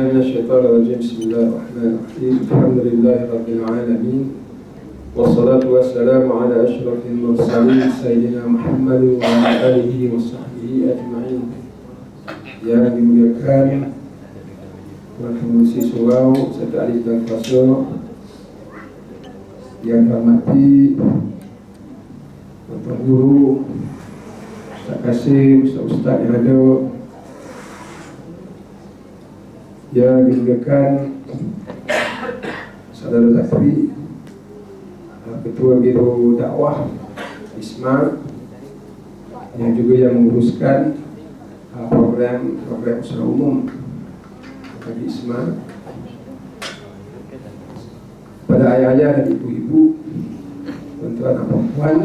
بالله من الشيطان الرجيم. بسم الله الرحمن الرحيم. الحمد لله رب العالمين، والصلاة والسلام على أشرف المرسلين سيدنا محمد وعلى آله وصحبه أجمعين. Yang dimuliakan Tuan Pengurusi Surau serta ahli dan kuasa, yang hormati Tuan Guru, Ustaz Kasim, Ustaz-Ustaz yang ada, yang dimuliakan Saudara Zakri, Ketua Biro Dakwah ISMA, yang juga yang menguruskan program usaha umum bagi ISMA, pada ayah-ayah dan ibu-ibu, tuan-tuan dan puan,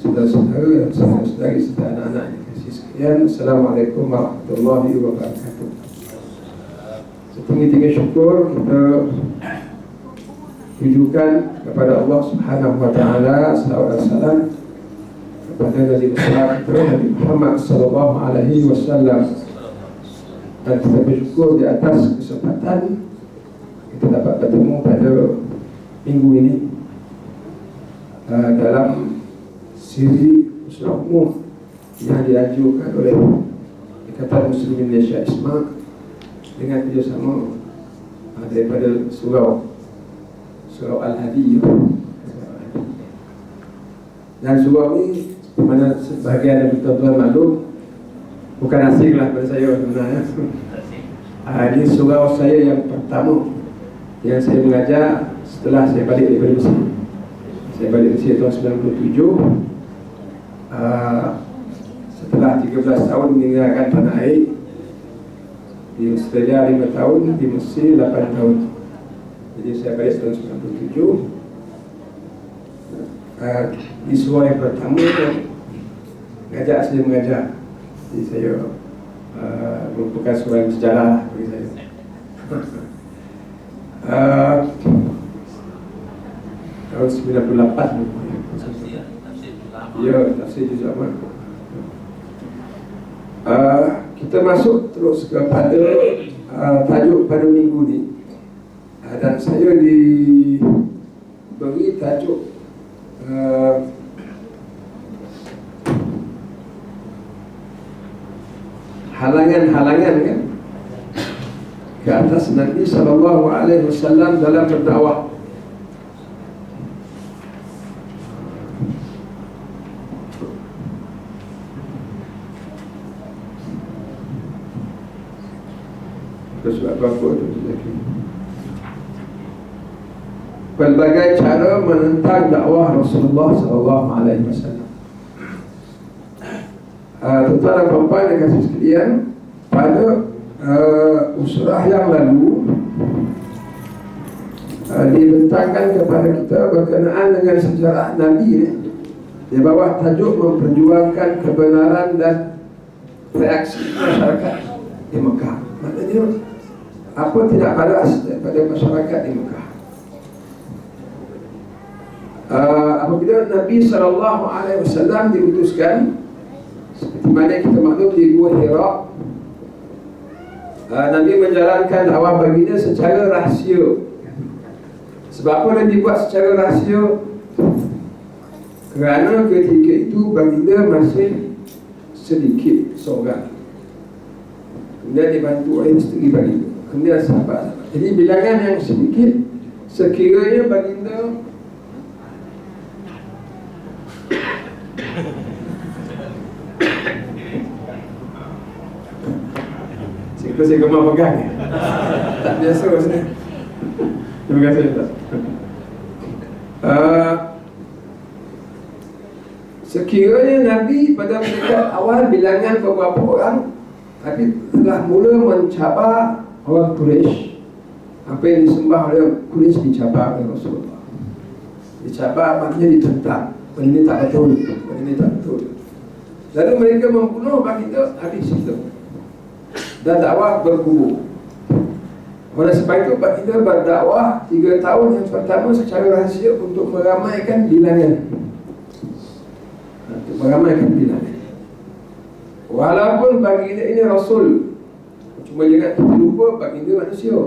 saudara-saudara dan saudara-saudari serta anak-anak yang kasih sekalian, Assalamualaikum warahmatullahi wabarakatuh. Setinggi-tinggi syukur kita tujukan kepada Allah Subhanahu wa taala, salawat dan salam kepada Nabi besar kita Nabi Muhammad sallallahu alaihi wasallam, dan kita bersyukur di atas kesempatan kita dapat bertemu pada minggu ini dalam siri usaha umum yang dianjurkan oleh Ikatan Muslimin Malaysia ISMA dengan kerjasama daripada Surau Al-Hadi. Dan surau ini, mana sebahagian dari tuan-tuan maklum, bukan asing lah pada saya sebenarnya. Ini surau saya yang pertama yang saya mengajar setelah saya balik daripada Mesir. Saya balik Mesir tahun 97. Setelah 13 tahun meninggalkan tanah air, di Australia 5 tahun, di Mesir 8 tahun. Jadi saya balik tahun 97. Di surau yang pertama ngajak saya mengajar. Jadi saya merupakan seorang sejarah bagi saya. Tahun 98 ya, tafsir juz amal. Kita masuk terus kepada tajuk pada minggu ni, dan saya diberi tajuk halangan-halangan kan ke atas Nabi sallallahu alaihi wasallam dalam berdakwah. Sebab apa tu lagi? Pelbagai cara menentang dakwah Rasulullah sallallahu alaihi wasallam. Tuan-tuan dan puan yang kasih sekalian, pada usrah yang lalu dibentangkan kepada kita berkenaan dengan sejarah Nabi di bawah tajuk memperjuangkan kebenaran dan reaksi masyarakat di Mekah. Maknanya apa tidak paras daripada masyarakat di Mekah. Apabila Nabi SAW diutuskan, seperti mana kita maklum di Gua Hira, Nabi menjalankan dakwah baginda secara rahsia. Sebab apa dia dibuat secara rahsia? Kerana ketika itu baginda masih sedikit seorang, kemudian dibantu oleh isteri baginda, kemudian sahabat. Jadi bilangan yang sedikit, sekiranya baginda saya gemar pegang tak biasa rasanya. Terima kasih Ustaz. Sekiranya Nabi pada mendekat awal bilangan beberapa orang, tapi telah mula mencabar orang Quraisy. Apa yang disembah oleh Quraisy dicabar oleh Rasulullah. Dicabar maknanya ditentang. Ini tak betul, ini tak betul. Lalu mereka membunuh baginda, habis itu. Dan dakwah bergubur. Oleh sebab itu baginda berdakwah 3 tahun yang pertama secara rahsia untuk meramaikan bilangan. Walaupun baginda ini Rasul, Cuma jangan kita lupa baginda manusia.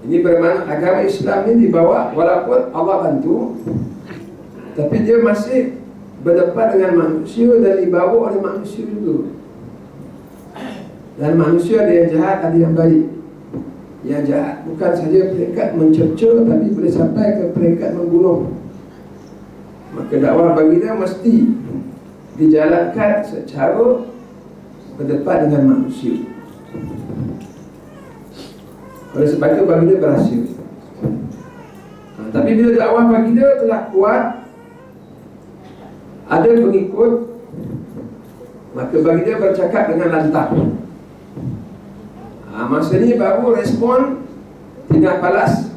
Ini bermakna agama Islam ini dibawa, walaupun Allah bantu, tapi dia masih berdepan dengan manusia dan dibawa oleh manusia juga. Dan manusia ada yang jahat, ada yang baik. Yang jahat bukan saja peringkat mencerca, tapi boleh sampai ke peringkat membunuh. Maka dakwah baginda mesti dijalankan secara berdepan dengan manusia. Oleh sebab itu baginda berhasil. Tapi bila dakwah baginda telah kuat, ada pengikut, maka baginda bercakap dengan lantang. Masa ni baru respon tidak balas,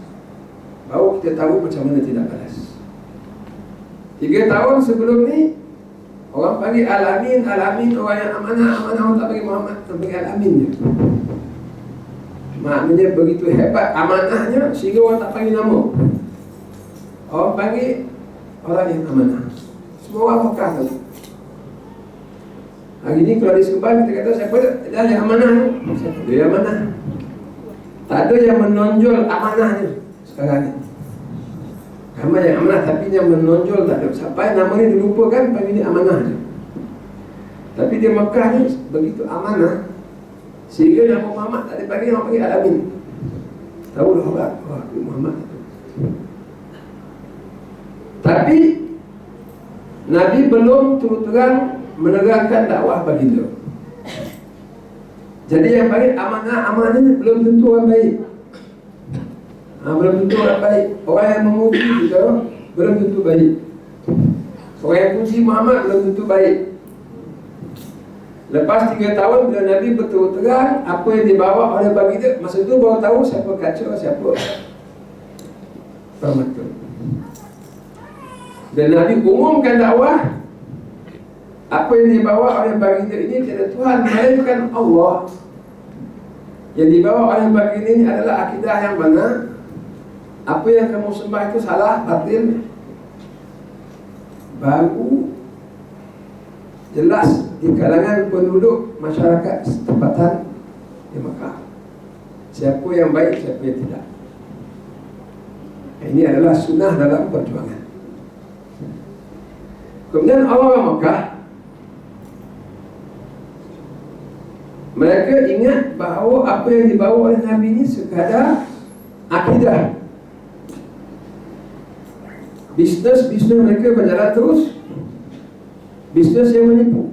baru kita tahu macam mana tidak balas. 3 tahun sebelum ni orang panggil Al-Amin, Al-Amin, orang yang amanah, orang tak panggil Muhammad, tak panggil Al-Amin je. Maknanya begitu hebat amanahnya sehingga orang tak panggil nama. Orang panggil orang yang amanah. Semua orang Mekah tahu. Hari ni kalau di Subang kita kata siapa dia yang amanah ni? Siapa dia yang amanah? Tak ada yang menonjol amanahnya sekarang ni. Ramai yang amanah tapi yang menonjol tak ada. Sampai nama ni dilupakan, panggil dia amanah je. Tapi di Mekah ni begitu amanah sehingga Nabi Muhammad tak dipanggil, orang panggil Al-Amin. Tahu dah orang, wah Nabi Muhammad. Tapi Nabi belum terus terang menerangkan dakwah baginda. Jadi yang panggil amanah ni belum tentu orang baik. Belum tentu orang baik. Orang yang memuji kita belum tentu baik. Orang yang puji Muhammad belum tentu baik. Lepas 3 tahun bila Nabi betul terang apa yang dibawa oleh baginda, masa itu baru tahu siapa kacau, siapa permata. Dan Nabi umumkan dakwah, apa yang dibawa oleh baginda ini tiada Tuhan melainkan Allah. Yang dibawa oleh baginda ini adalah akidah yang benar. Apa yang kamu sembah itu salah, batil. Baru jelas di kalangan penduduk masyarakat setempatan di Mekah siapa yang baik, siapa yang tidak. Ini adalah sunnah dalam perjuangan. Kemudian orang Mekah, mereka ingat bahawa apa yang dibawa oleh Nabi ini sekadar akidah. Bisnes mereka berjalan terus, bisnes yang menipu.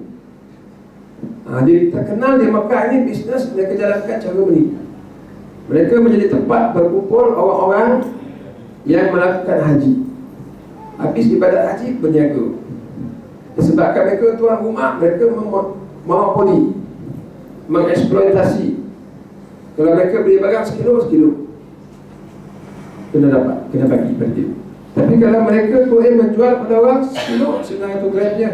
Dia terkenal di Mekah ini bisnes mereka jalankan cara menipu. Mereka menjadi tempat berkumpul orang-orang yang melakukan haji. Habis ibadat haji berniaga. Disebabkan mereka tuan rumah, mereka monopoli, mengeksploitasi. Kalau mereka beli barang sekilo kena dapat, kena bagi pada dia. Tapi kalau mereka boleh menjual pada orang sekilo, senang itu gram-nya.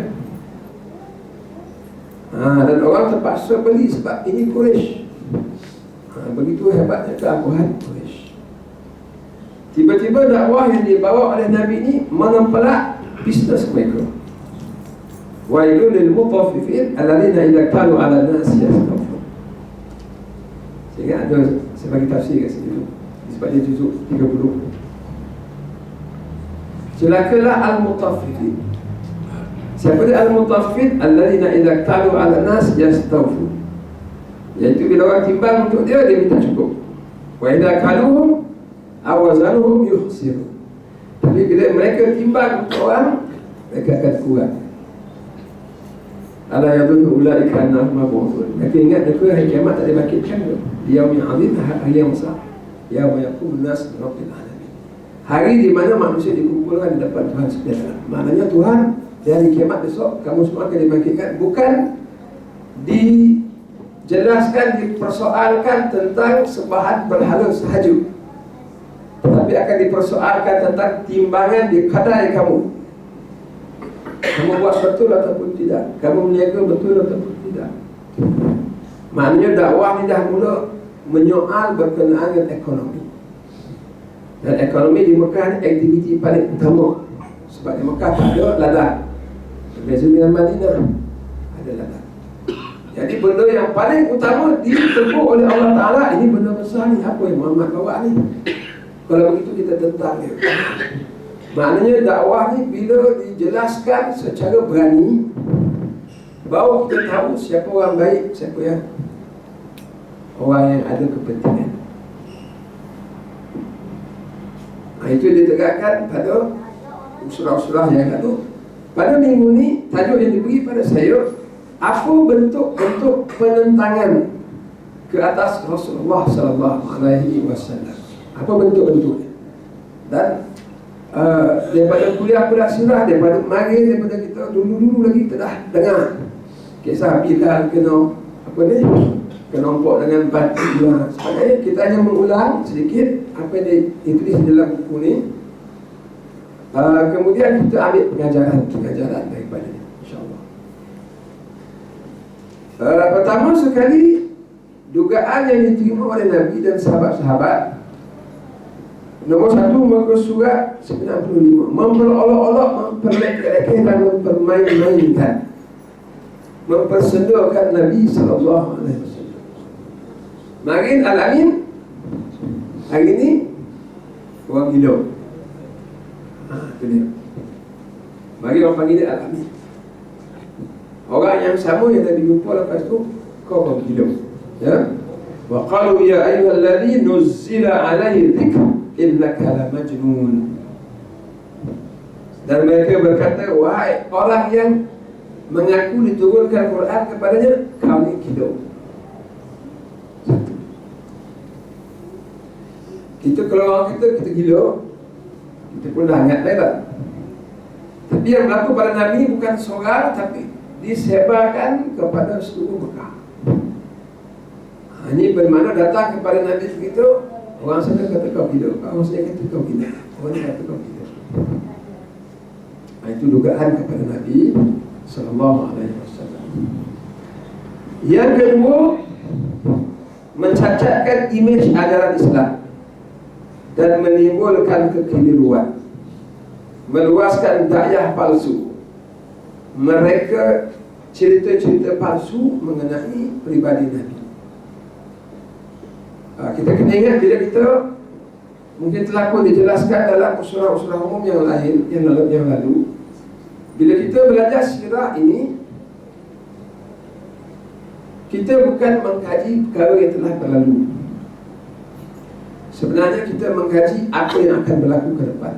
Dan orang terpaksa beli sebab ini Quraisy. Begitu hebatnya keakuan Quraisy. Tiba-tiba dakwah yang dibawa oleh Nabi ini menempelak bisnes mereka. Wailul lil mutaffifin alladzina idza qalu 'ala an-nasi yastawfun. Sehingga ada sebagai tafsir kat sini. Sebab dia juzuk 30. Celakalah al-mutaffifin. Siapa dia al-mutaffif? Alladzina idza qalu 'ala an-nas yastawfun. Iaitu bila orang timbang untuk dia minta cukup. Wa idza qaluhum aw wazanuhum yukhsirun. Tapi bila mereka timbang untuk orang, mereka akan kurang. Ala yadunnu ulaika annahum mab'uthun. Mereka ingat mereka hari kiamat tak dibangkitkan ke? Yaumil 'azim, hari yang besar. Yauma yaqumun nas li rabbil alamin. Hari di mana manusia dikumpulkan di depan Tuhan sekalian. Maknanya Tuhan di hari kiamat besok kamu semua akan dibangkitkan, bukan dijelaskan, dipersoalkan tentang sembahan berhala sahaja, tetapi akan dipersoalkan tentang timbangan di kadar kamu. Kamu buat betul ataupun tidak, kamu meniaga betul ataupun tidak. Maknanya dakwah ni dah mula menyoal berkenaan dengan ekonomi. Dan ekonomi di Mekah ni aktiviti paling utama. Sebab di Mekah tak ada ladang. Berbeza dengan Madinah, ada ladang. Jadi Jadi benda yang paling utama ditegur oleh Allah Ta'ala, ini benda besar ni, apa yang Muhammad bawa ni. Kalau begitu kita tentang dia. Maknanya dakwah ni bila dijelaskan secara berani, baru kita tahu siapa orang baik, siapa yang orang yang ada kepentingan. Itu ditegakkan pada surah-surah yang lalu. Pada minggu ni tajuk yang diberi pada saya, apa bentuk-bentuk penentangan ke atas Rasulullah sallallahu alaihi wasallam. Apa bentuk-bentuknya? Dan daripada kuliah-kuliah sirah, daripada kemarin, daripada kita dulu-dulu lagi kita dah dengar kisah Bilal kena apa ni, kena nampak dengan batu dan sebagainya. Kita hanya mengulang sedikit apa yang ditulis dalam buku ni. Kemudian kita ambil pengajaran daripadanya, insya-Allah. Pertama sekali, dugaan yang diterima oleh Nabi dan sahabat-sahabat. Nombor 1, muka surat 95, memperolok-olok, memperlekeh-lekeh dan mempermain-mainkan, mempersendakan Nabi sallallahu alaihi wasallam. Makin Al-Amin hari ini orang gila. Itu dia. Bagi orang panggil dia Al-Amin. Orang yang sama yang tadi jumpa lepas tu, kau orang gila. Ya. Wa qalu ya ayyuhalladzi nuzzila alaihi dzikr innaka la majnun. Dan mereka berkata, wahai orang yang mengaku diturunkan Quran kepadanya, kau ni gila. Kita kalau orang kita gila, kita pun dah ingat lah. Tapi yang berlaku pada Nabi bukan seorang, tapi disebarkan kepada seluruh Mekah. Ini bermakna datang kepada Nabi begitu, orang sana kata kau gila, orang sana kata kau gila, orang sana kata kau gila. Itu dugaan kepada Nabi sallallahu alaihi wasallam. Yang kedua, mencacatkan imej ajaran Islam dan menimbulkan kekeliruan, meluaskan dakwah palsu. Mereka cerita-cerita palsu mengenai pribadi Nabi. Kita kena ingat bila kita mungkin telah pun dijelaskan dalam usurah-usurah umum yang lain yang lalu. Bila kita belajar sirah ini, kita bukan mengkaji perkara yang telah berlalu. Sebenarnya kita mengkaji apa yang akan berlaku ke depan.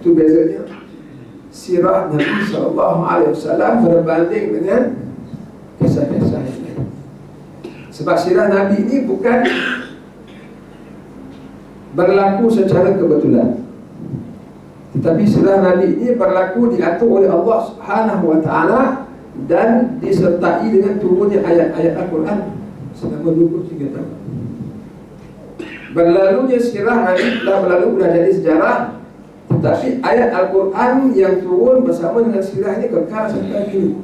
Itu bezanya sirah Nabi SAW berbanding dengan kisah-kisah yang lain. Sebab sirah Nabi ini bukan berlaku secara kebetulan, tetapi sirah Nabi ini berlaku diatur oleh Allah Subhanahu wa Ta'ala dan disertai dengan turunnya ayat-ayat Al-Quran selama 23 tahun. Berlalunya sirah Nabi telah berlalu, sudah jadi sejarah. Tetapi ayat Al-Quran yang turun bersama dengan sirah ini kekal sampai kini.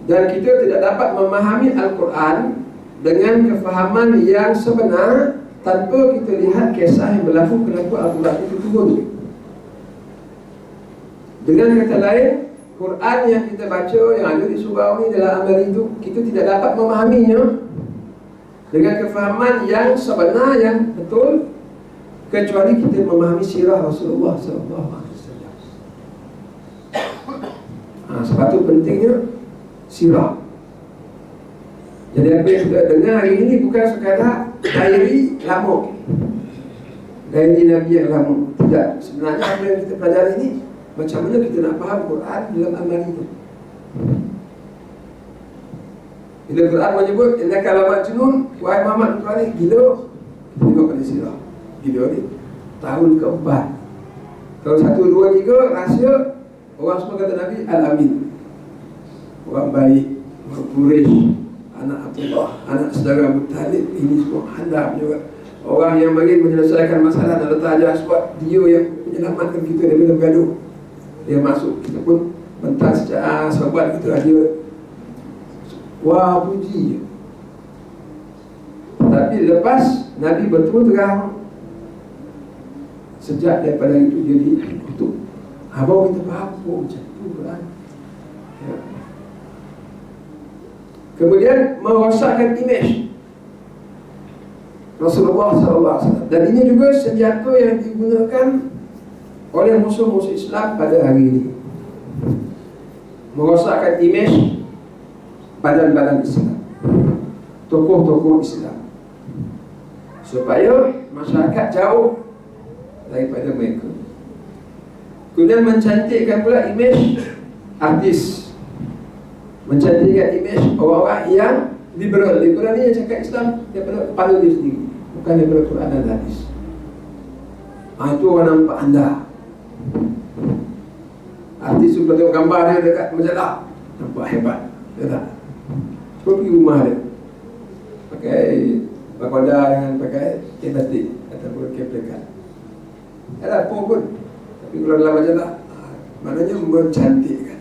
Dan kita tidak dapat memahami Al-Quran dengan kefahaman yang sebenar tanpa kita lihat kisah yang berlaku kenapa Al-Quran itu turun. Dengan kata lain, Quran yang kita baca, yang ada di surau ini, dalam amal itu, kita tidak dapat memahaminya dengan kefahaman yang sebenar, yang betul, kecuali kita memahami sirah Rasulullah SAW. Sebab itu pentingnya sirah. Jadi apa yang kita dengar hari ini bukan sekadar diary lama, diary Nabi yang lama. Tidak. Sebenarnya apa yang kita pelajari ini, macam mana kita nak faham Quran dalam amal itu. Bila Quran menyebut innaka la majnun, wahai Muhammad, kau ni gila, kita tengok pada sirah. Gila ni tahun keempat, tahun 1, 2, 3, rahsia. Orang semua kata Nabi Al-Amin, orang baik, orang Quraisy, anak Abdullah, anak saudara Abu Talib. Ini semua handap juga. Orang yang bagi menyelesaikan masalah dan letak ajar sebab dia yang menyelamatkan kita daripada bergaduh. Dia masuk, kita pun bentar secara sahabat kita aja. Wah, puji. Tapi lepas Nabi betul terang, sejak daripada itu jadi kutub. Baru kita faham, oh macam tu Quran. Ya. Kemudian merosakkan imej Rasulullah SAW. Dan ini juga senjata yang digunakan oleh musuh-musuh Islam pada hari ini, merosakkan imej badan-badan Islam, tokoh-tokoh Islam, supaya masyarakat jauh daripada mereka. Kemudian mencantikkan pula imej artis, mencantikkan imej orang-orang yang liberal. Liberal ni yang cakap Islam daripada kepala dia sendiri, bukan daripada Quran dan hadis. Itu orang nampak anda. Artis tu tengok gambar dia dekat majalah, nampak hebat, dia tak? Cuba pergi rumah dia, pakai pakoda dengan pakai kain batik ataupun kain pelekat, tak ada apa pun. Tapi kalau dalam majalah, maknanya mencantikkan.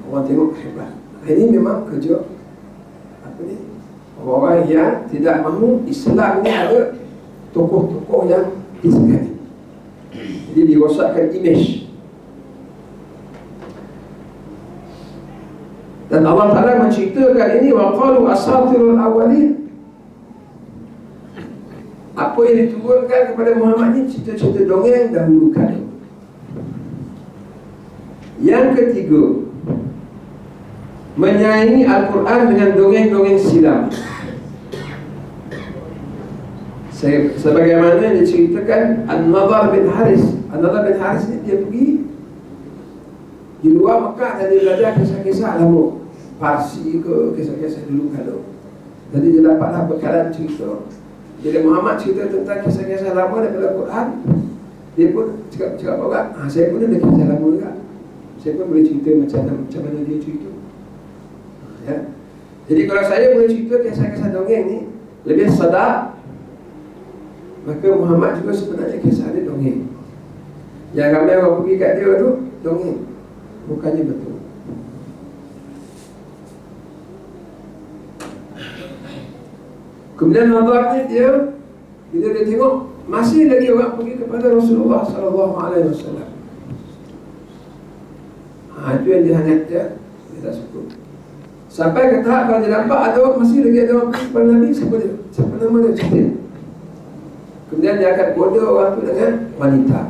Orang tengok hebat. Ini memang kerja apa ni, orang-orang yang tidak mahu Islam ni ada tokoh-tokoh yang disegani. Jadi dirosakkan imej. Dan Allah Ta'ala menceritakan ini, wa qalu asatirul awwalin. Apa yang diturunkan kepada Muhammad ini cerita-cerita dongeng dahulu kala. Yang ketiga, menyaingi Al-Quran dengan dongeng-dongeng silam. Sebagaimana yang diceritakan An-Nadhr bin Haris. An-Nadhr bin Haris ni dia pergi di luar Mekah dan dia belajar kisah-kisah lama, Parsi ke, kisah-kisah dulu kala. Jadi dia dapatlah bekalan cerita. Bila Muhammad cerita tentang kisah-kisah lama daripada Quran, dia pun cakap orang, saya pun ada kisah lama juga, saya pun boleh cerita macam mana dia cerita. Ya. Jadi kalau saya boleh cerita kisah-kisah dongeng ni lebih sedap, maka Muhammad juga sebenarnya kisah dia dongeng. Yang ramai orang pergi kat dia tu dongeng, bukannya betul. Kemudian nazar ni dia, bila dia tengok masih lagi orang pergi kepada Rasulullah SAW. Itu yang dihangat dia tak suka. Sampai ke tahap kalau dia nampak ada orang, masih lagi ada orang pergi kepada Nabi, siapa nama dia, cerita. Kemudian dia akan goda orang tu dengan wanita,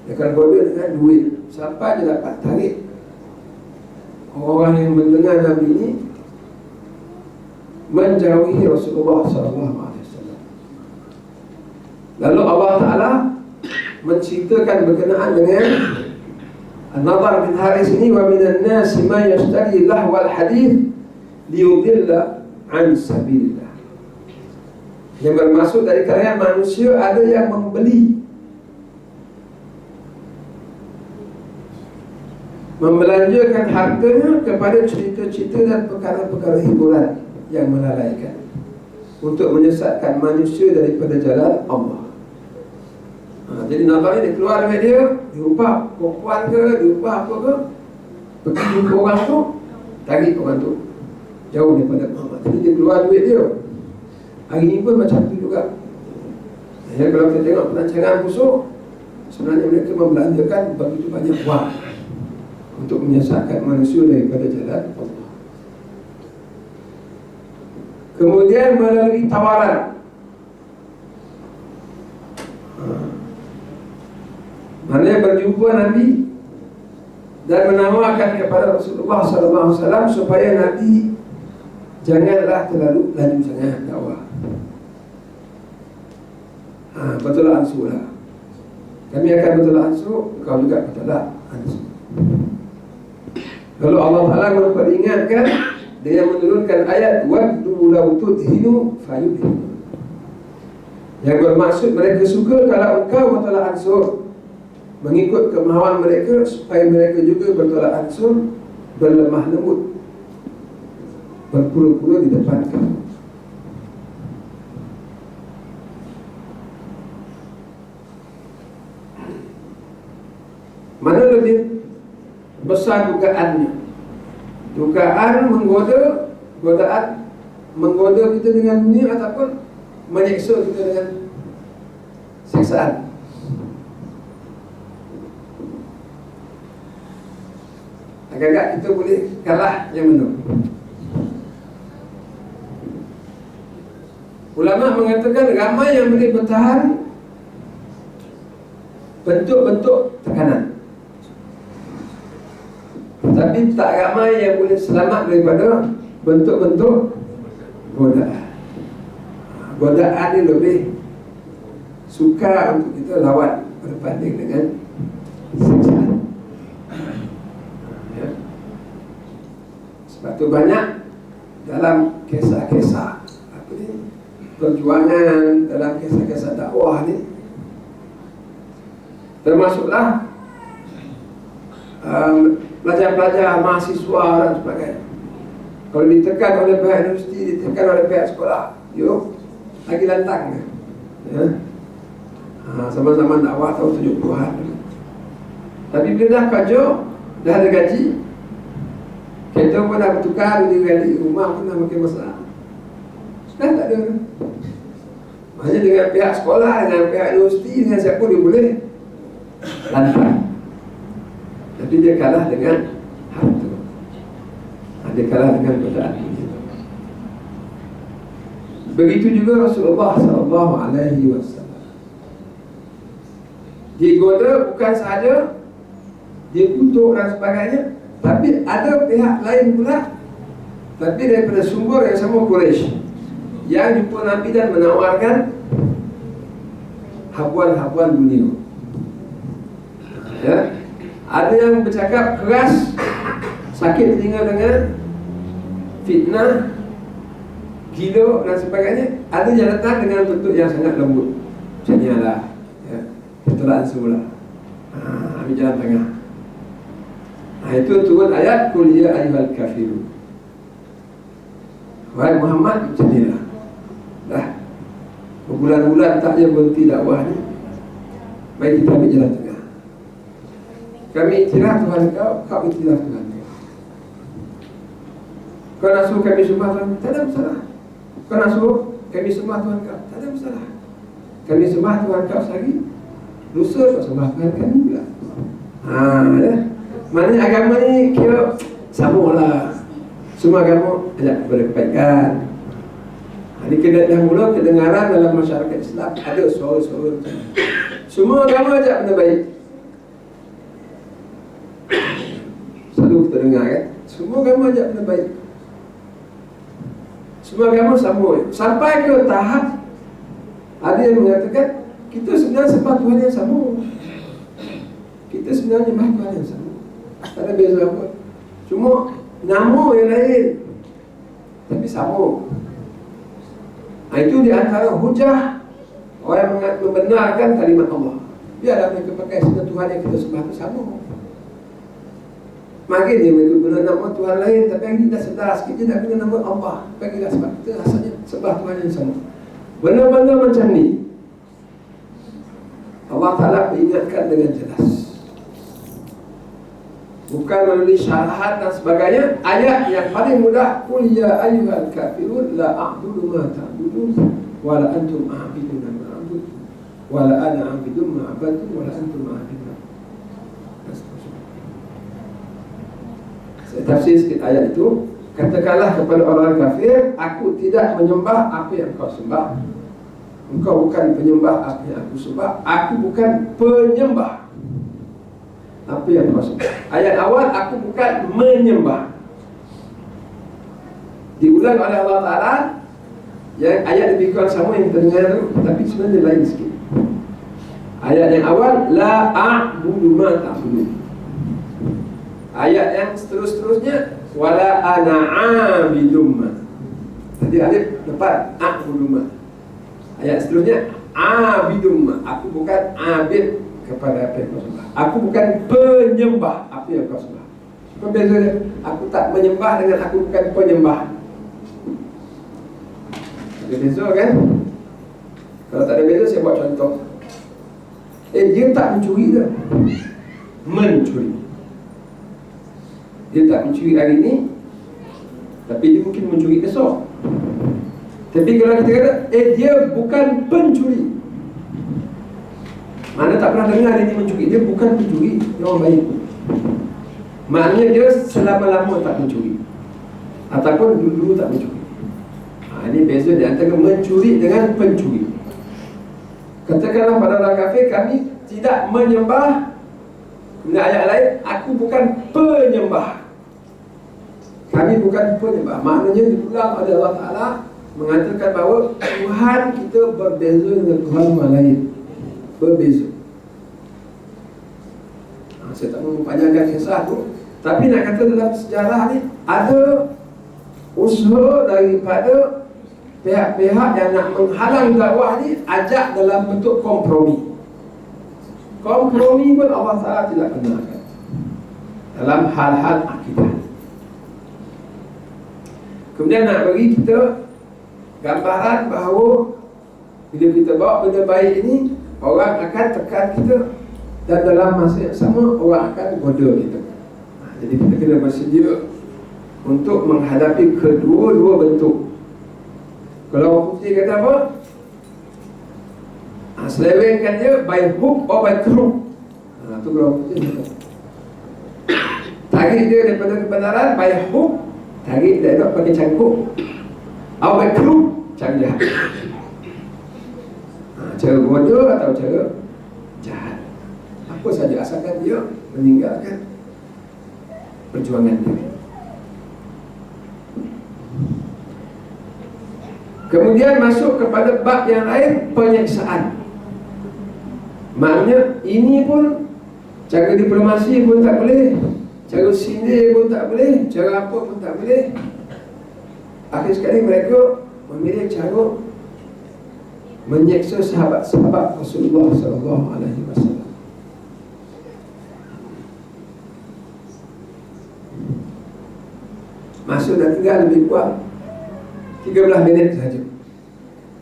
dia akan goda dengan duit, sampai dia dapat tarik orang yang mendengar Nabi ini menjauhi Rasulullah SAW. Lalu Allah Ta'ala menceritakan berkenaan dengan An-Nadhr bin Haris ini, wa minan nasi man yashtari lahwal hadith liyudilla an sabilillah. Yang bermaksud dari kalangan manusia ada yang membelanjakan hartanya kepada cerita-cerita dan perkara-perkara hiburan yang melalaikan, untuk menyesatkan manusia daripada jalan Allah. Jadi nampaknya dia keluar dengan dia, diubah perempuan ke, diubah apa ke, pergi jumpa orang tu, tarik orang tu jauh daripada Muhammad. Jadi dia keluar duit dia. Hari ini pun macam tu juga. Ya, kalau kita tengok pelancangan musuh, sebenarnya mereka membelanjakan begitu banyak wang untuk menyesatkan manusia daripada jalan Allah. Kemudian melalui tawaran, maknanya berjumpa Nabi dan menawarkan kepada Rasulullah SAW supaya Nabi janganlah terlalu laju sangat dakwah. Betul ansur lah. Kami akan betul ansur, kau juga betul ansur. Lalu Allah Ta'ala memperingatkan dengan menurunkan ayat waddu law tudhinu fayudhinu. Yang bermaksud mereka suka kalau engkau bertolak ansur, mengikut kemahuan mereka, supaya mereka juga bertolak ansur, berlemah lembut, berpura-pura di depan kamu. Mana lebih besar dugaannya? Dugaan godaan menggoda kita dengan dunia, ataupun menyeksa kita dengan siksaan. agak-agak kita boleh kalah yang mana. Ulama mengatakan ramai yang boleh bertahan bentuk-bentuk tekanan, tapi tak ramai yang boleh selamat daripada bentuk-bentuk godaan. Godaan ni lebih sukar untuk kita lawan berbanding dengan siksaan. Ya. Sebab tu banyak dalam kisah-kisah perjuangan, dalam kisah-kisah dakwah ni, termasuklah pelajar-pelajar, mahasiswa dan sebagainya. Kalau ditekan oleh pihak universiti, ditekan oleh pihak sekolah, yuk lagi lantang ya. Sama-sama dakwah tahun 70-an. Tapi bila dah kerja, dah ada gaji, kereta pun dah bertukar, di rumah pun dah makin besar, dah tak ada. Maknanya dengan pihak sekolah, dengan pihak universiti, dengan siapa dia boleh lantang. Tapi dia kalah dengan harta, dia kalah dengan godaan. Begitu juga Rasulullah SAW. Digoda bukan sahaja dia kutuk dan sebagainya, tapi ada pihak lain pula, tapi daripada sumber yang sama, Quraisy, yang jumpa Nabi dan menawarkan habuan-habuan dunia. Ya. Ada yang bercakap keras, sakit telinga dengan fitnah, gila dan sebagainya. Ada yang datang dengan bentuk yang sangat lembut, macam ni lah ya, ketelaan semula, ambil jalan tengah. Itu turun ayat Qul ya ayyuhal kafirun, wahai Muhammad, macam ni lah. Dah berbulan-bulan tak je berhenti dakwah ni, baik kita ambil jalan tengah. Kami iktiraf Tuhan kau, kau iktiraf Tuhan kau. Kau nak suruh kami sembah Tuhan, tak ada masalah. Kau nak suruh kami sembah Tuhan kau, tak ada masalah. Kami sembah Tuhan kau sehari, lusa kau sembah Tuhan kami pula. Ya. Maknanya agama ni kira sama lah. Semua agama ajak kepada kebaikan. Ini dah mula kedengaran dalam masyarakat Islam, ada suara-suara semua agama ajak benda baik. Selalu kita dengar kan, semua agama ajak benda baik, semua agama sama. Sampai ke tahap ada yang mengatakan kita sebenarnya sembah Tuhan yang sama, kita sebenarnya sembah Tuhan yang sama, tak ada beza apa, cuma nama yang lain tapi sama. Itu di antara hujah orang yang membenarkan kalimat Allah. Biarlah mereka pakai sebenarnya Tuhan yang kita sembah itu sama. Makin dia mereka guna nama Tuhan lain, tapi yang kita sedar sikit je nak guna nama Allah. Bagilah, sebab kita rasanya sembah Tuhan yang sama. Benda-benda macam ni Allah Ta'ala peringatkan dengan jelas, bukan melalui syarahat dan sebagainya. Ayat yang paling mudah, Qul ya ayyuhal kafirun la a'budu ma ta'budun wa la antum a'biduna ma a'budu wa la ana a'budu ma a'budu wa la antum a'biduna. Saya tafsir sikit ayat itu. Katakanlah kepada orang kafir, aku tidak menyembah apa yang kau sembah. Engkau bukan penyembah apa yang aku sembah. Aku bukan penyembah apa yang kau sembah. Ayat awal, aku bukan menyembah, diulang oleh Allah Ta'ala. Yang ayat lebih kurang sama yang kita dengar tu, tapi sebenarnya lain sikit. Ayat yang awal, la a'budu ma ta'budun. Ayat yang seterusnya, wala ana 'abidum ma. Tadi alif depan a'budu ma. Ayat seterusnya, 'abidum ma. Aku bukan abid kepada apa yang kau sembah. Aku bukan penyembah apa yang kau sembah. Apa bezanya? Aku tak menyembah dengan aku bukan penyembah. Ada beza kan? Kalau tak ada beza, saya buat contoh. Dia tak mencuri dah, mencuri. Dia tak mencuri hari ni, tapi dia mungkin mencuri besok. Tapi kalau kita kata dia bukan pencuri, mana tak pernah dengar dia ni mencuri. Dia bukan pencuri, dia orang baik. Maknanya dia selama-lama tak mencuri ataupun dulu tak mencuri. Ini beza di antara mencuri dengan pencuri. Katakanlah pada orang kafir, kami tidak menyembah. Kemudian ayat lain, aku bukan penyembah. Kami bukan penyembah. Maknanya diulang oleh Allah Ta'ala mengatakan bahawa Tuhan kita berbeza dengan Tuhan yang lain. Berbeza. Saya tak mau panjangkan kisah tu, tapi nak kata dalam sejarah ni ada usaha daripada pihak-pihak yang nak menghalang dakwah ni ajak dalam bentuk kompromi. Kompromi pun Allah Ta'ala tidak benarkan dalam hal-hal akidah. Kemudian nak bagi kita gambaran bahawa bila kita bawa benda baik ini, orang akan tekan kita, dan dalam masa yang sama orang akan goda kita. Jadi kita kena bersedia untuk menghadapi kedua-dua bentuk. Kalau orang putih kata apa? Selewengkan dia by hook or by crook. Itu kalau orang putih kata. Tarik dia daripada kebenaran by hook, tarik dia nak pakai cangkuk. Atau by crook, cara jahat. Cara goda atau cara jahat. Apa saja asalkan dia meninggalkan perjuangan dia. Kemudian masuk kepada bab yang lain, penyiksaan. Maknanya ini pun cara diplomasi pun tak boleh, cara sindir pun tak boleh, cara apa pun tak boleh. Akhir sekali mereka memilih cara menyeksa sahabat-sahabat Rasulullah SAW. Masuk dan tinggal lebih kurang 13 minit sahaja,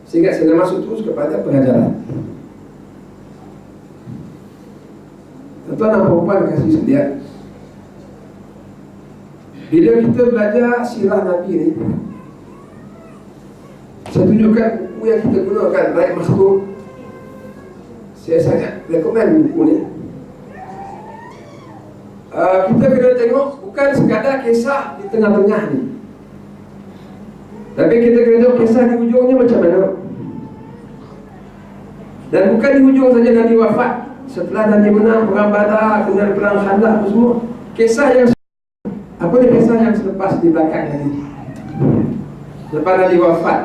sehingga saya masuk terus kepada pengajaran. Tuan-tuan dan puan kasih sekalian, bila kita belajar sirah Nabi ni, saya tunjukkan buku yang kita gunakan, Raib Makhtum. Saya sangat rekomen buku ni. Kita kena tengok bukan sekadar kisah di tengah-tengah ni, tapi kita kena tengok kisah di hujungnya macam mana. Dan bukan di hujung saja Nabi wafat, setelah Nabi menang perang Badar, kemudian perang Khandaq, semua kisah yang apa ni, kisah yang selepas di belakang tadi, selepas Nabi wafat.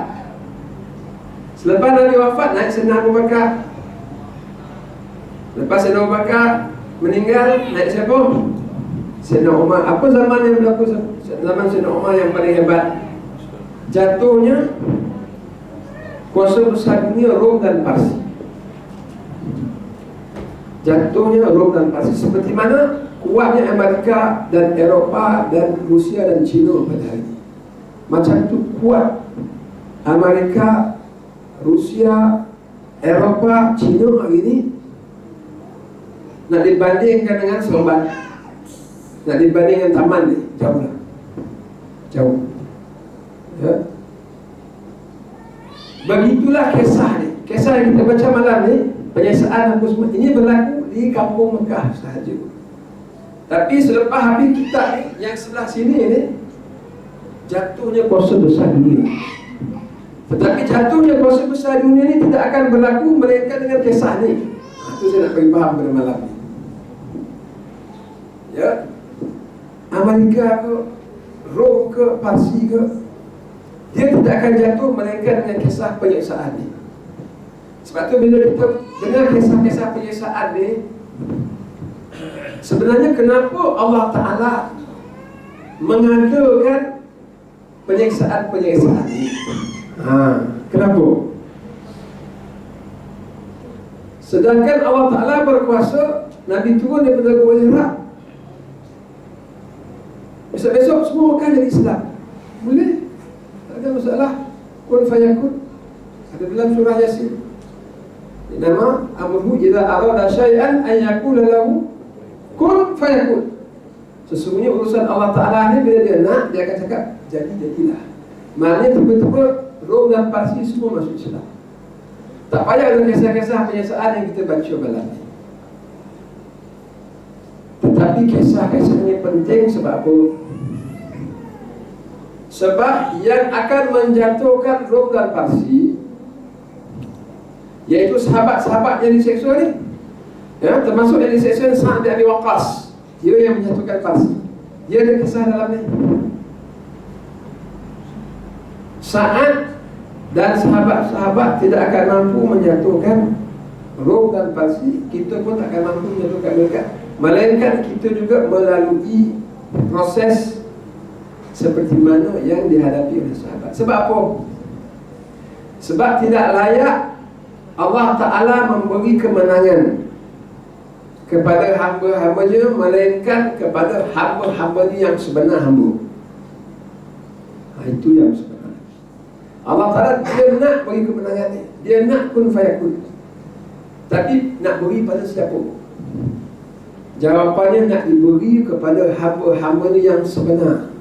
Selepas Nabi wafat, naik Sayyidina Abu Bakar. Lepas Sayyidina Abu Bakar meninggal, naik siapa? Sayyidina Umar. Apa zaman yang berlaku? Zaman Sayyidina Umar yang paling hebat. Jatuhnya kuasa besar dunia Rom dan Parsi. Jatuhnya Rom dan Parsi, seperti mana kuatnya Amerika dan Eropah dan Rusia dan China pada hari ini. Macam tu kuat Amerika, Rusia, Eropah, China hari ini. Nak dibandingkan dengan Seremban, nak dibandingkan Taman ni, jauh lah, jauh. Ya. Begitulah kisah ni. Kisah yang kita baca malam ni, penyiksaan apa semua, ini berlaku di kampung Mekah sahaja. Tapi selepas habis kitab ni, yang sebelah sini ni, jatuhnya kuasa besar dunia. Tetapi jatuhnya kuasa besar dunia ni tidak akan berlaku melainkan dengan kisah ni. Itu saya nak bagi faham pada malam ni. Ya, Amerika ke, Rom ke, Parsi ke, dia tidak akan jatuh melainkan dengan kisah penyiksaan ni. Sebab tu bila kita dengar kisah-kisah penyiksaan ni, sebenarnya kenapa Allah Ta'ala mengadakan penyiksaan-penyiksaan ni? Kenapa? Sedangkan Allah Ta'ala berkuasa, Nabi turun daripada Gua Hira, besok-besok semua Mekah jadi Islam. Boleh, tak ada masalah. Kun fayakun, ada dalam surah Yasin. Nama amruhu idza arada syai'an an yaqula lahu kun fayakun. Sesungguhnya urusan Allah Ta'ala ni, bila dia nak, dia akan cakap jadi-jadilah. Maknanya tiba-tiba Rom dan Parsi semua masuk Islam. Tak payah ada kisah-kisah penyiksaan yang kita baca malam ni. Tapi kisah-kisah ini penting sebab apa? Sebab yang akan menjatuhkan Rom dan Parsi, yaitu sahabat-sahabat yang diseksa ni, ya, termasuk yang diseksa Sa'ad bin Abi Waqqas, dia yang menjatuhkan Parsi. Dia ada kisah dalam ni. Sa'ad dan sahabat-sahabat tidak akan mampu menjatuhkan Rom dan Parsi, kita pun tak akan mampu menjatuhkan mereka, melainkan kita juga melalui proses seperti mana yang dihadapi oleh sahabat. Sebab apa? Sebab tidak layak Allah Ta'ala memberi kemenangan kepada hamba-hambanya, melainkan kepada hamba-hambanya yang sebenar hamba. Itu yang sebenar. Allah Ta'ala dia nak beri kemenangan ni, dia nak kun fayakun, tapi nak beri pada siapa? Jawapannya nak diberi kepada hamba-hambanya yang sebenar.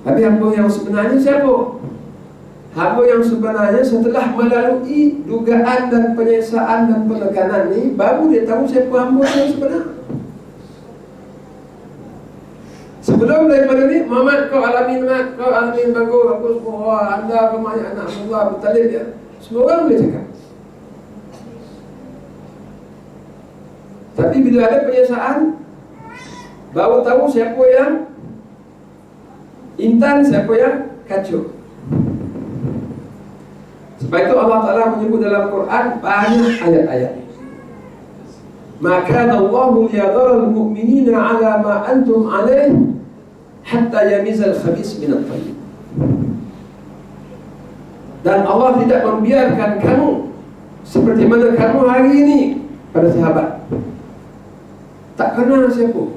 Tapi hamba yang sebenarnya siapa? Hamba yang sebenarnya setelah melalui dugaan dan penyiksaan dan penekanan ni, baru dia tahu siapa hamba yang sebenar. Sebelum daripada ni, Muhammad kau alamin bagus, aku semua, anda pemain anak Allah bertalib ya. Semua orang boleh cakap. Tapi bila ada penyiksaan, baru tahu siapa yang intan, siapa yang kacau. Sebab itu Allah Ta'ala menyebut dalam Quran banyak ayat-ayat. Maka Allahu liyadhara al-mu'minina ala ma antum alaih hatta yamizal khabis minat tayyib. Dan Allah tidak membiarkan kamu seperti mana kamu hari ini pada sahabat. Tak kenal siapa,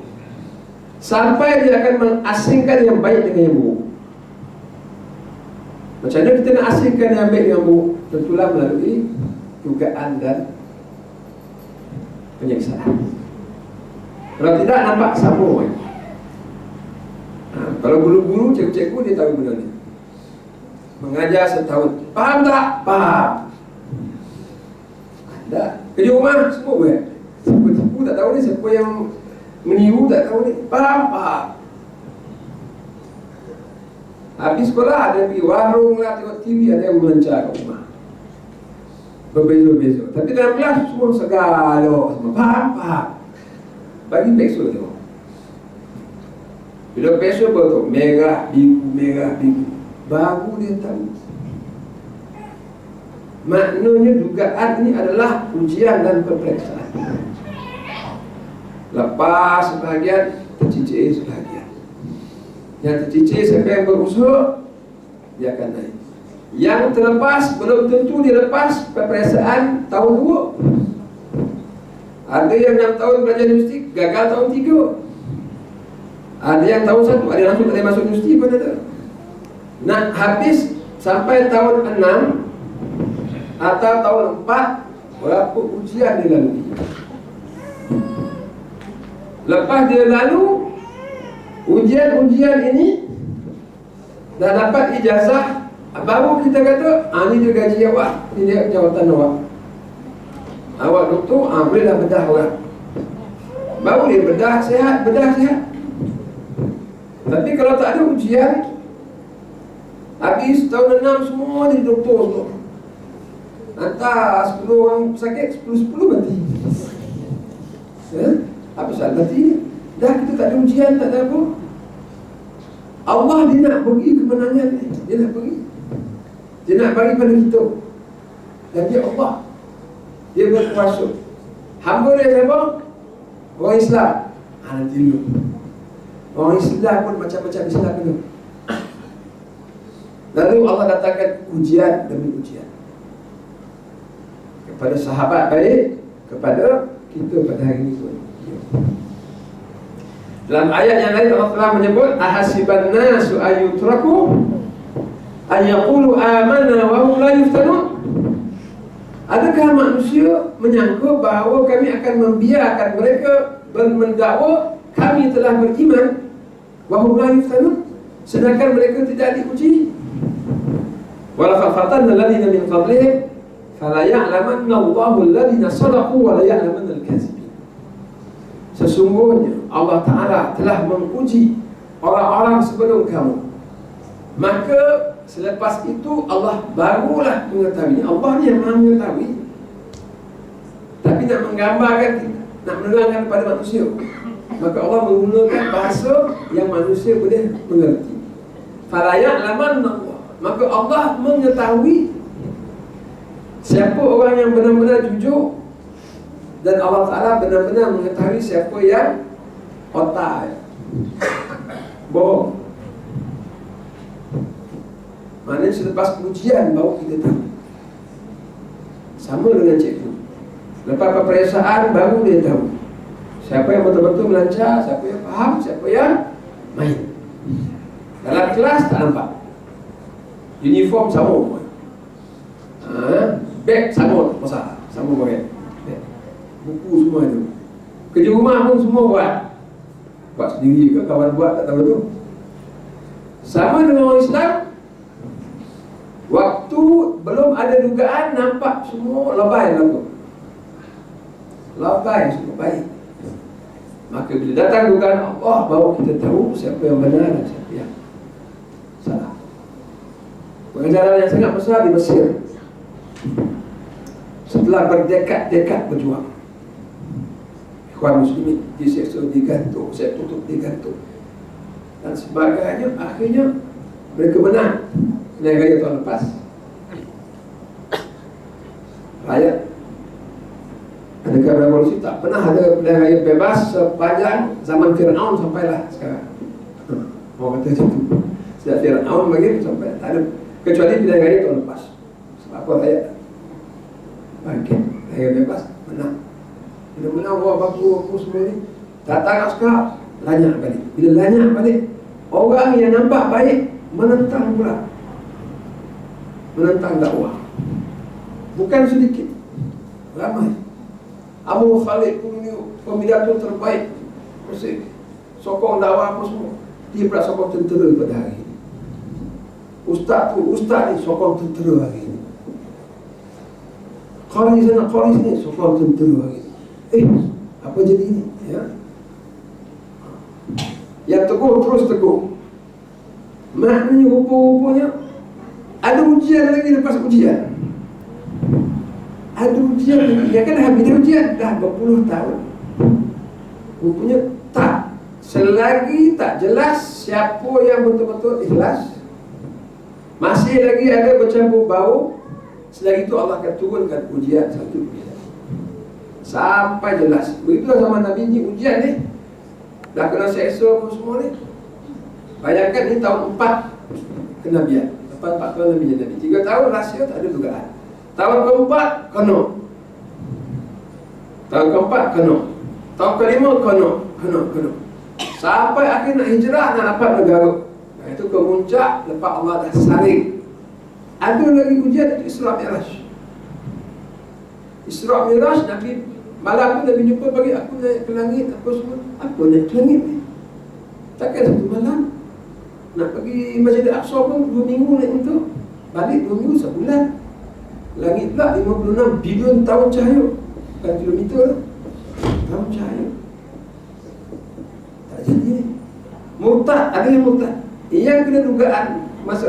sampai dia akan mengasingkan yang baik dengan yang buruk. Macam mana kita nak asingkan yang baik dengan buruk? Tentulah melalui dugaan dan penyiksaan. Kalau tidak, nampak sama kan? Kalau guru-guru, cikgu-cikgu dia tahu benda ni. Mengajar setahun, faham tak? Faham. Ada kerja rumah semua buat. Siapa tipu tak tahu ni, siapa yang meniru tak tahu ni. Faham? Habis sekolah ada pergi warung lah, tengok TV, ada yang melancar kat rumah. Berbeza-beza. Tapi dalam kelas semua segala semua. Faham? Bagi peksol tengok. Bila peksol betul, merah, biru, baru dia tahu. Maknanya dugaan ini adalah ujian dan peperiksaan. Lepas sebahagian, tercicir sebahagian. Yang tercicir siapa yang berusaha, dia akan naik. Yang terlepas belum tentu dia lepas peperiksaan tahun 2. Ada yang 6 tahun belajar universiti, gagal tahun 3. Ada yang tahun 1, ada yang langsung tak boleh masuk universiti pun ada. Nak habis sampai tahun 6 atau tahun 4, berapa ujian dia lalui. Lepas dia lalu ujian-ujian ini, dah dapat ijazah, baru kita kata, ni dia gaji awak, ni dia jawatan awak. Awak doktor, bolehlah bedah orang. Baru dia bedah sihat. Tapi kalau tak ada ujian, habis tahun 6 semua jadi doktor semua. Hantar 10 orang sakit, 10 mati. Apa salah mati? Dah kita tak ada ujian, tak ada apa. Allah dia nak bagi kemenangan ni. Dia nak bagi. Dia nak bagi pada kita. Dan dia Allah, dia berkuasa. Hamba dia siapa? Orang Islam. Nanti dulu. Orang Islam pun macam-macam Islam dulu. Lalu Allah datangkan ujian demi ujian kepada sahabat baik, kepada kita pada hari ini pun. Dalam ayat yang lain Allah telah menyebut, ahasiban nasu ayyutraku ayyaqulu amanna wa hum la yuftanun. Adakah manusia menyangka bahawa kami akan membiarkan mereka mendakwa kami telah beriman, wa hum la yuftanun, sedangkan mereka tidak diuji? Walaqad fatanna alladziina min qablihim fala ya'lamanna Allahu alladziina shadaqu wa la ya'lamanna al-kadzibin. sesungguhnya Allah Ta'ala telah menguji orang-orang sebelum kamu, maka selepas itu Allah barulah mengetahui. Allah ni yang maha mengetahui, tapi nak menggambarkan, nak menerangkan kepada manusia, maka Allah menggunakan bahasa yang manusia boleh mengerti. Fala ya'lamanna Allah, maka Allah mengetahui siapa orang yang benar-benar jujur, dan Allah Ta'ala benar-benar mengetahui siapa yang otak bohong. Maknanya selepas ujian baru kita tahu. Sama dengan cikgu, lepas peperiksaan baru dia tahu siapa yang betul-betul melancar, siapa yang faham, siapa yang main. Dalam kelas tak nampak, uniform sama, beg sama, besar sama pakai, buku semua itu, kerja rumah pun semua buat sendiri ke kawan buat tak tahu tu. Sama dengan orang Islam, waktu belum ada dugaan, nampak semua lebay laku, lebay semua baik. Maka bila datang dugaan Allah, baru kita tahu siapa yang benar dan siapa yang salah. Pengajaran yang sangat besar di Mesir, setelah berdekad-dekad berjuang, ikhwan muslimin diseksa, digantung, saya tutup, digantung dan sebagainya, akhirnya mereka menang pilihan raya tahun lepas. Rakyat, adakah revolusi? Tak pernah ada pilihan raya bebas sepanjang zaman Fir'aun sampailah sekarang. Orang kata macam tu. Sejak Fir'aun bagi sampai tak ada, kecuali pilihan raya tahun lepas. Sebab apa? Rakyat bangkit, raya bebas, menang. Bila menang, wah bagus semua ni, datang askar, lanyak balik. Bila lanyak balik, orang yang nampak baik menentang pula, menentang dakwah. Bukan sedikit, ramai. Abu Khalid pemidato terbaik Mesir, sokong dakwah apa semua, dia pula sokong tentera pada hari ini. Ustaz ni sokong tentera hari ini. Qari sana, qari sini, sokong tentera hari ini. Apa jadi ini? Ya? Yang teguh terus teguh. Maknanya rupa-rupanya ada ujian lagi lepas ujian. Ada ujian lagi. Ya kan habis ujian dah berpuluh tahun. Rupanya tak. Selagi tak jelas siapa yang betul-betul ikhlas, masih lagi ada bercampur bau. Selagi itu Allah akan turunkan ujian satu ujian sampai jelas. Begitulah zaman Nabi ni ujian ni. Dah kena seksa apa semua ni. Bayangkan ni tahun 4 kenabian. Lepas 4 tahun Nabi jadi Nabi, 3 tahun rahsia tak ada dugaan. Tahun keempat kena, tahun keempat kena, tahun kelima kena, sampai akhir nak hijrah, nak dapat negara. Itu kemuncak lepas Allah dah saring. Ada lagi ujian itu Isra Mi'raj. Isra Mi'raj, Nabi malam tu Nabi jumpa pagi, aku naik ke langit apa semua. Apa naik ke langit ni? Takkan satu malam nak pergi Masjid Al-Aqsa pun 2 minggu naik untuk, balik 2 minggu sebulan. Langit pula 56 bilion tahun cahaya, bukan kilometer, tahun cahaya. Tak jadi ni. Murtad, ada yang murtad. Yang kena dugaan masa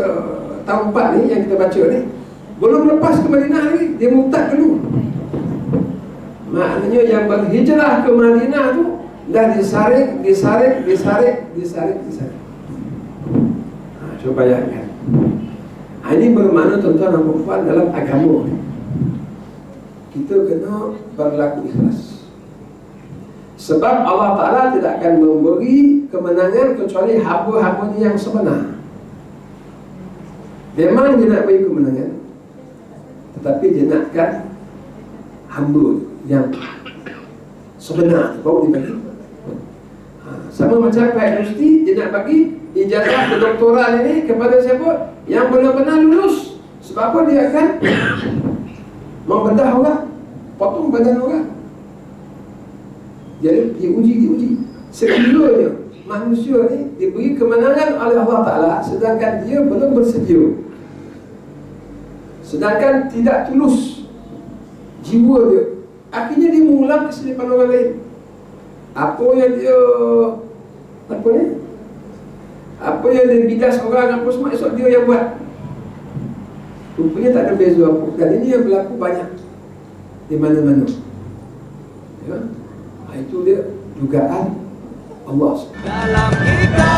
tahun 4 ni yang kita baca ni, belum lepas ke Madinah lagi, dia murtad dulu. Maknanya yang berhijrah ke Madinah tu dah disaring. Coba bayangkan. Ini bermakna tuan-tuan dan puan dalam agama, kita kena berlaku ikhlas. Sebab Allah Ta'ala tidak akan memberi kemenangan kecuali hamba-hambanya yang sebenar. Memang dia nak beri kemenangan, tetapi dia nakkan hamba yang sebenar baru dibagi. Sama macam Pak Universiti, dia nak bagi ijazah kedoktoran ini kepada siapa? Yang benar-benar lulus. Sebab apa? Dia akan membedah orang, potong badan orang. Jadi diuji. Sekiranya manusia ni diberi kemenangan oleh Allah Ta'ala, sedangkan dia belum bersedia, sedangkan tidak tulus jiwa dia, akhirnya dia mengulang kesalahan orang lain. Apa yang dia apa ni? Apa yang dia bidas orang apa semua esok dia yang buat. Rupanya tak ada beza apa. Dan ini yang berlaku banyak di mana-mana. Ya? Itu dia dugaan Allah. Dalam kita